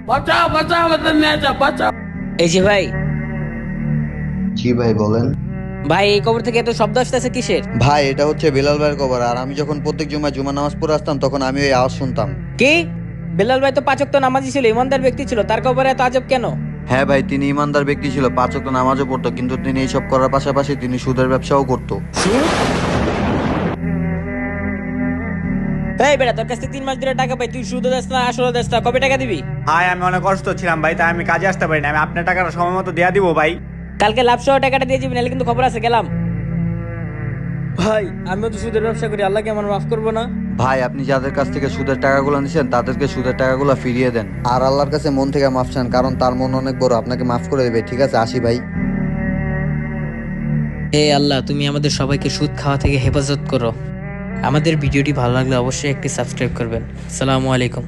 বাঁচাও বাঁচাও, আমাদের নিয়ে যাও, বাঁচাও। এই যে ভাই, জি ভাই বলেন। ভাই এই কবর থেকে এত শব্দ আসতেছে কিসের? ভাই এটা হচ্ছে বেলাল ভাইয়ের কবর, আর আমি যখন প্রত্যেক জুমা নামাজ পড়ে আসতাম তখন আমি ওই আওয়াজ শুনতাম। কি? বেলাল ভাই তো 5 ওয়াক্ত নামাজি ছিল, ইমানদার ব্যক্তি ছিল, তার কবরে এত আজব কেন? হ্যাঁ ভাই, তিনি ইমানদার ব্যক্তি ছিল, 5 ওয়াক্ত নামাজও পড়তো, কিন্তু তিনি এইসব করার পাশাপাশি তিনি সুদের ব্যবসাও করতো। এই বেটা, তোর কাছ থেকে 3 মাস ধরে টাকা পাই, তুই সুদও দিস না আসলও দিস না, কবে টাকা দিবি? ভাই আমি অনেক কষ্ট ছিলাম ভাই, তাই আমি কাজে আসতে পারি না। আমি আপনার টাকাটা সময় মতো দেয়া দিব ভাই। কালকে লাভ সহ টাকাটা দিয়ে যাবি, নাহলে কিন্তু খবর আছে, গেলাম। ভাই আমিও তো সুদের ব্যবসা করি, আল্লাহ কি আমার মাফ করবো না? ভাই আপনি যাদের কাছ থেকে সুদের টাকাগুলো নিছেন তাদেরকে সুদের টাকাগুলো ফিরিয়ে দেন, আর আল্লাহর কাছে মন থেকে মাফ চান, কারণ তার মন অনেক বড়, আপনাকে মাফ করে দেবে। ঠিক আছে, আসি ভাই। হে আল্লাহ, তুমি আমাদের সবাইকে সুদ খাওয়া থেকে হেফাজত করো। আমাদের ভিডিওটি ভালো লাগলে অবশ্যই একটি সাবস্ক্রাইব করবেন। আসসালামু আলাইকুম।